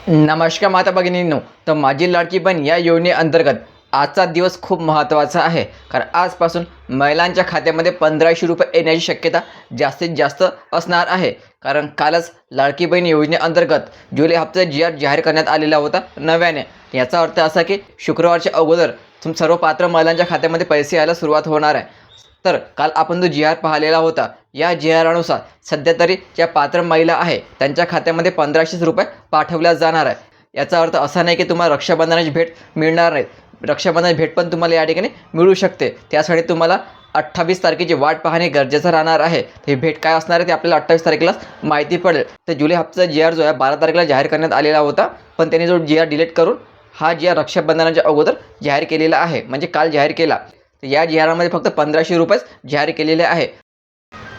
नमस्कार माता भगिनींनो, तर माझी लाडकी बहीण या योजनेअंतर्गत आजचा दिवस खूप महत्त्वाचा आहे. कारण आजपासून महिलांच्या खात्यामध्ये 1500 रुपये येण्याची शक्यता जास्तीत जास्त असणार आहे. कारण कालच लाडकी बहीण योजनेअंतर्गत जुलै हप्त्याचा जी जाहीर करण्यात आलेला होता नव्याने. याचा अर्थ असा की शुक्रवारच्या अगोदर सर्व पात्र महिलांच्या खात्यामध्ये पैसे यायला सुरुवात होणार आहे. तर काल आपण जो जी आर पाहिलेला होता, या जी आरनुसार सध्या तरी ज्या पात्र महिला आहे त्यांच्या खात्यामध्ये 1500 रुपये पाठवल्या जाणार आहे. याचा अर्थ असा नाही की तुम्हाला रक्षाबंधनाची भेट मिळणार नाही. रक्षाबंधनाची भेट पण तुम्हाला या ठिकाणी मिळू शकते. त्यासाठी तुम्हाला 28 तारखेची वाट पाहणे गरजेचं राहणार आहे. ही भेट काय असणार आहे ते आपल्याला 28 तारखेलाच माहिती पडेल. तर जुलै हप्त्याचा जी आर जो आहे 12 तारखेला जाहीर करण्यात आलेला होता, पण त्यांनी जो जी आर डिलीट करून हा जी आर रक्षाबंधनाच्या अगोदर जाहीर केलेला आहे, म्हणजे काल जाहीर केला. तर या जी आरमध्ये फक्त 1500 रुपयेच जाहीर केलेले आहे.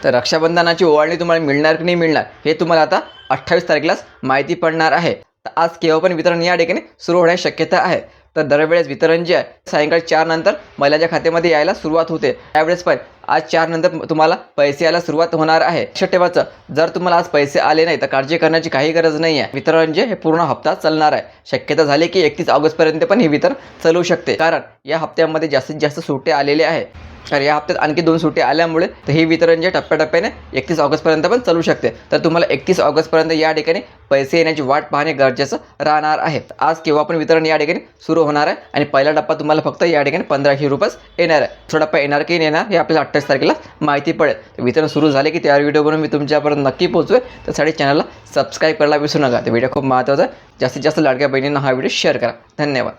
तर रक्षाबंधनाची ओवाळणी तुम्हाला मिळणार की नाही मिळणार हे तुम्हाला आता 28 तारखेलाच माहिती पडणार आहे. तर आज केव्हा पण वितरण या ठिकाणी सुरू होण्याची शक्यता आहे. तर दरवेळेस वितरण जे आहे सायंकाळी 4 नंतर महिलांच्या खात्यामध्ये यायला सुरुवात होते. त्यावेळेस पण आज 4 नंतर तुम्हाला पैसे यायला सुरुवात होणार आहे. लक्षात ठेवायचं, जर तुम्हाला आज पैसे आले नाही तर काळजी करण्याची काही गरज नाही आहे. वितरण जे हे पूर्ण हप्ता चालणार आहे. शक्यता झाली की 31 ऑगस्टपर्यंत पण हे वितरण चालू शकते. कारण या हप्त्यामध्ये जास्तीत जास्त सुटे आलेले आहे. तर या हप्त्यात आणखी 2 सुटे आल्यामुळे तर हे वितरण जे टप्प्याटप्प्याने 31 ऑगस्टपर्यंत पण चालू शकते. तर तुम्हाला 31 ऑगस्टपर्यंत या ठिकाणी पैसे येण्याची वाट पाहणे गरजेचं राहणार आहे. आज केव्हा पण वितरण या ठिकाणी सुरू होणार आहे आणि पहिला टप्पा तुम्हाला फक्त या ठिकाणी 1500 रुपयेच येणार आहे. दुसरा टप्पा येणार की नाही येणार हे आपल्याला 28 तारखेला माहिती पडेल. वितरण सुरू झाले की त्या व्हिडिओ बनवून मी तुमच्यापर्यंत नक्की पोहोचवेल. त्यासाठी चॅनलला सबस्क्राईब करायला विसरू नका. ते व्हिडिओ खूप महत्त्वाचा आहे. जास्तीत जास्त लाडक्या बहिणींना हा व्हिडिओ शेअर करा. धन्यवाद.